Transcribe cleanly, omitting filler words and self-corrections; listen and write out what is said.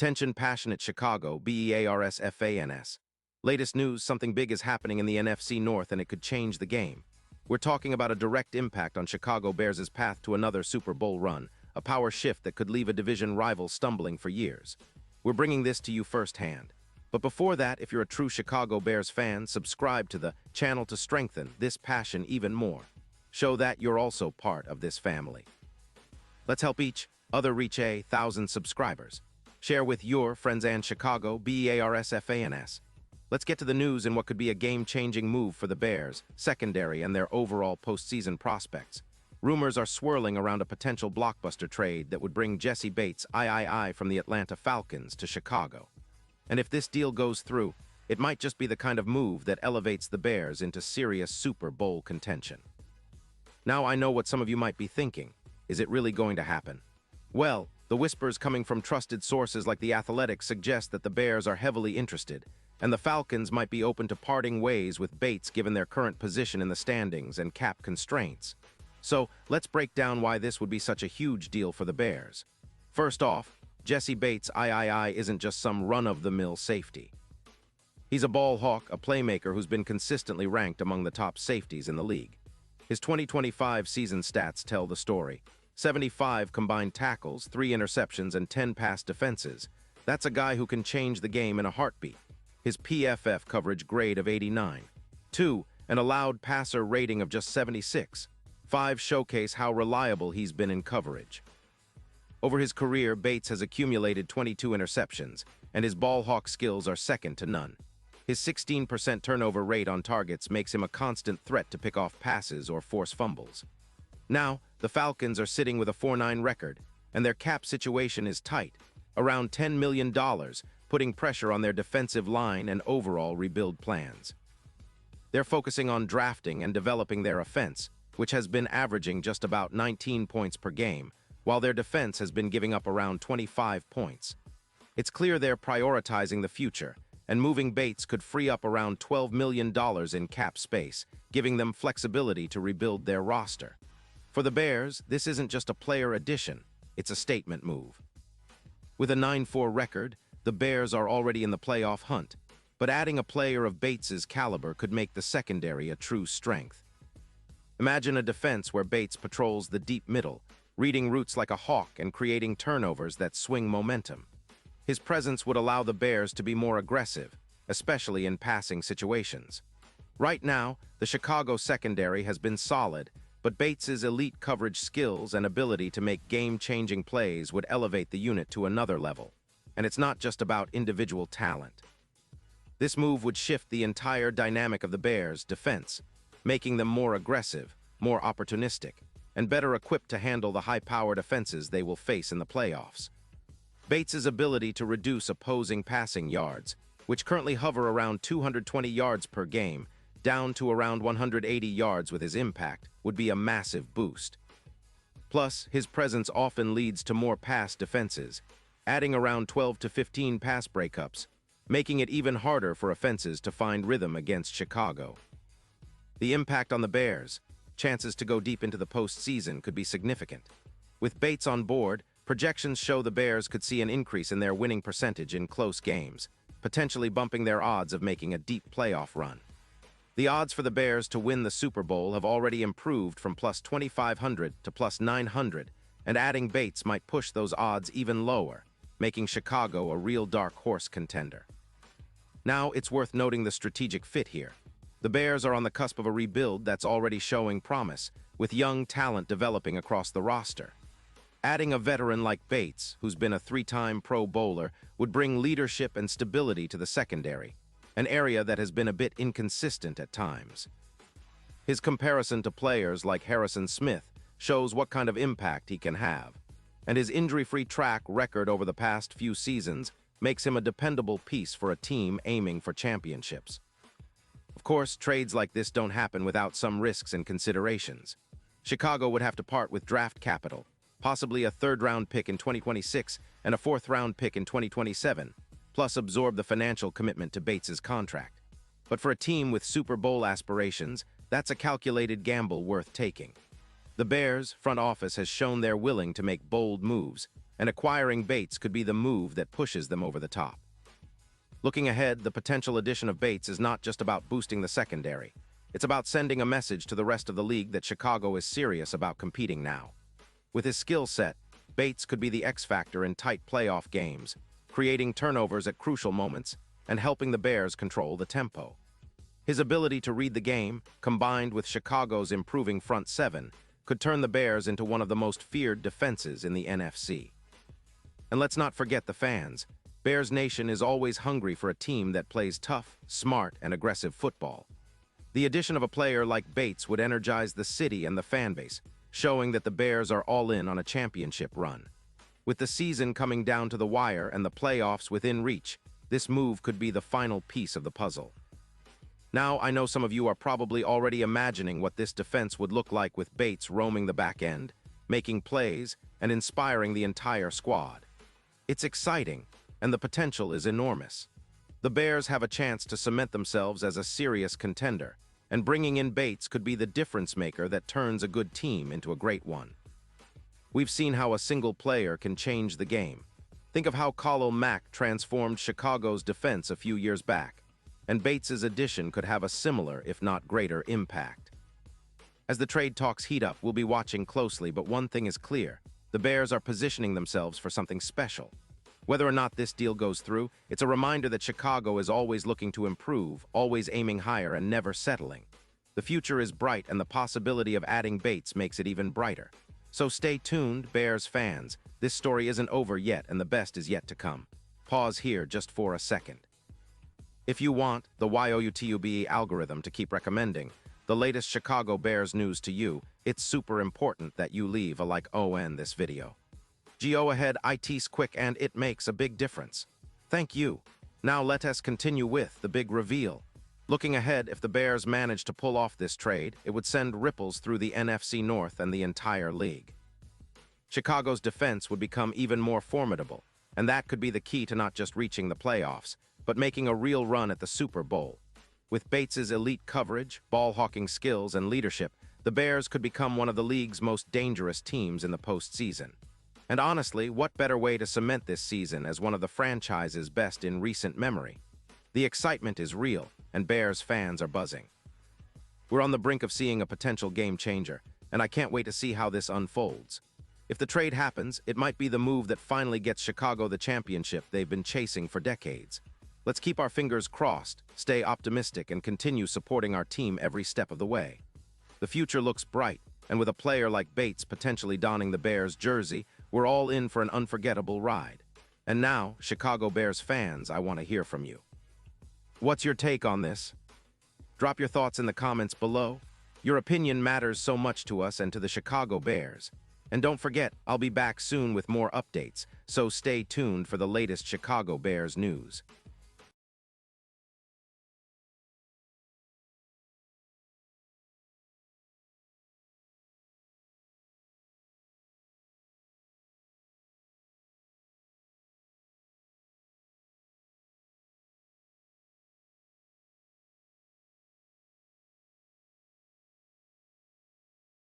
Attention passionate Chicago, Bears fans. Latest news, something big is happening in the NFC North and it could change the game. We're talking about a direct impact on Chicago Bears' path to another Super Bowl run, a power shift that could leave a division rival stumbling for years. We're bringing this to you firsthand. But before that, if you're a true Chicago Bears fan, subscribe to the channel to strengthen this passion even more. Show that you're also part of this family. Let's help each other reach 1,000 subscribers. Share with your friends and Chicago Bears fans. Let's get to the news and what could be a game-changing move for the Bears, secondary, and their overall postseason prospects. Rumors are swirling around a potential blockbuster trade that would bring Jessie Bates III from the Atlanta Falcons to Chicago. And if this deal goes through, it might just be the kind of move that elevates the Bears into serious Super Bowl contention. Now I know what some of you might be thinking. Is it really going to happen? Well, the whispers coming from trusted sources like The Athletic suggest that the Bears are heavily interested, and the Falcons might be open to parting ways with Bates given their current position in the standings and cap constraints. So, let's break down why this would be such a huge deal for the Bears. First off, Jessie Bates III isn't just some run-of-the-mill safety. He's a ball hawk, a playmaker who's been consistently ranked among the top safeties in the league. His 2025 season stats tell the story. 75 combined tackles, 3 interceptions, and 10 pass defenses. That's a guy who can change the game in a heartbeat. His PFF coverage grade of 89. 2, an allowed passer rating of just 76. 5 showcase how reliable he's been in coverage. Over his career, Bates has accumulated 22 interceptions, and his ball hawk skills are second to none. His 16% turnover rate on targets makes him a constant threat to pick off passes or force fumbles. Now, the Falcons are sitting with a 4-9 record, and their cap situation is tight, around $10 million, putting pressure on their defensive line and overall rebuild plans. They're focusing on drafting and developing their offense, which has been averaging just about 19 points per game, while their defense has been giving up around 25 points. It's clear they're prioritizing the future, and moving Bates could free up around $12 million in cap space, giving them flexibility to rebuild their roster. For the Bears, this isn't just a player addition, it's a statement move. With a 9-4 record, the Bears are already in the playoff hunt, but adding a player of Bates's caliber could make the secondary a true strength. Imagine a defense where Bates patrols the deep middle, reading routes like a hawk and creating turnovers that swing momentum. His presence would allow the Bears to be more aggressive, especially in passing situations. Right now, the Chicago secondary has been solid, but Bates's elite coverage skills and ability to make game-changing plays would elevate the unit to another level. And it's not just about individual talent. This move would shift the entire dynamic of the Bears' defense, making them more aggressive, more opportunistic, and better equipped to handle the high-powered offenses they will face in the playoffs. Bates's ability to reduce opposing passing yards, which currently hover around 220 yards per game, down to around 180 yards with his impact, would be a massive boost. Plus, his presence often leads to more pass defenses, adding around 12 to 15 pass breakups, making it even harder for offenses to find rhythm against Chicago. The impact on the Bears, chances to go deep into the postseason, could be significant. With Bates on board, projections show the Bears could see an increase in their winning percentage in close games, potentially bumping their odds of making a deep playoff run. The odds for the Bears to win the Super Bowl have already improved from plus 2,500 to plus 900, and adding Bates might push those odds even lower, making Chicago a real dark horse contender. Now, it's worth noting the strategic fit here. The Bears are on the cusp of a rebuild that's already showing promise, with young talent developing across the roster. Adding a veteran like Bates, who's been a 3-time Pro Bowler, would bring leadership and stability to the secondary, an area that has been a bit inconsistent at times. His comparison to players like Harrison Smith shows what kind of impact he can have, and his injury-free track record over the past few seasons makes him a dependable piece for a team aiming for championships. Of course, trades like this don't happen without some risks and considerations. Chicago would have to part with draft capital, possibly a 3rd-round pick in 2026 and a 4th-round pick in 2027, plus absorb the financial commitment to Bates's contract. But for a team with Super Bowl aspirations, that's a calculated gamble worth taking. The Bears' front office has shown they're willing to make bold moves, and acquiring Bates could be the move that pushes them over the top. Looking ahead, the potential addition of Bates is not just about boosting the secondary. It's about sending a message to the rest of the league that Chicago is serious about competing now. With his skill set, Bates could be the X factor in tight playoff games, creating turnovers at crucial moments and helping the Bears control the tempo. His ability to read the game, combined with Chicago's improving front seven, could turn the Bears into one of the most feared defenses in the NFC. And let's not forget the fans. Bears Nation is always hungry for a team that plays tough, smart, and aggressive football. The addition of a player like Bates would energize the city and the fan base, showing that the Bears are all in on a championship run. With the season coming down to the wire and the playoffs within reach, this move could be the final piece of the puzzle. Now, I know some of you are probably already imagining what this defense would look like with Bates roaming the back end, making plays, and inspiring the entire squad. It's exciting, and the potential is enormous. The Bears have a chance to cement themselves as a serious contender, and bringing in Bates could be the difference maker that turns a good team into a great one. We've seen how a single player can change the game. Think of how Khalil Mack transformed Chicago's defense a few years back, and Bates's addition could have a similar, if not greater, impact. As the trade talks heat up, we'll be watching closely, but one thing is clear: the Bears are positioning themselves for something special. Whether or not this deal goes through, it's a reminder that Chicago is always looking to improve, always aiming higher and never settling. The future is bright, and the possibility of adding Bates makes it even brighter. So stay tuned, Bears fans. This story isn't over yet, and the best is yet to come. Pause here just for a second. If you want the YouTube algorithm to keep recommending the latest Chicago Bears news to you, it's super important that you leave a like on this video. Go ahead, it's quick and it makes a big difference. Thank you. Now let us continue with the big reveal. Looking ahead, if the Bears manage to pull off this trade, it would send ripples through the NFC North and the entire league. Chicago's defense would become even more formidable, and that could be the key to not just reaching the playoffs, but making a real run at the Super Bowl. With Bates's elite coverage, ball-hawking skills, and leadership, the Bears could become one of the league's most dangerous teams in the postseason. And honestly, what better way to cement this season as one of the franchise's best in recent memory? The excitement is real, and Bears fans are buzzing. We're on the brink of seeing a potential game changer, and I can't wait to see how this unfolds. If the trade happens, it might be the move that finally gets Chicago the championship they've been chasing for decades. Let's keep our fingers crossed, stay optimistic, and continue supporting our team every step of the way. The future looks bright, and with a player like Bates potentially donning the Bears jersey, we're all in for an unforgettable ride. And now, Chicago Bears fans, I want to hear from you. What's your take on this? Drop your thoughts in the comments below. Your opinion matters so much to us and to the Chicago Bears. And don't forget, I'll be back soon with more updates, so stay tuned for the latest Chicago Bears news.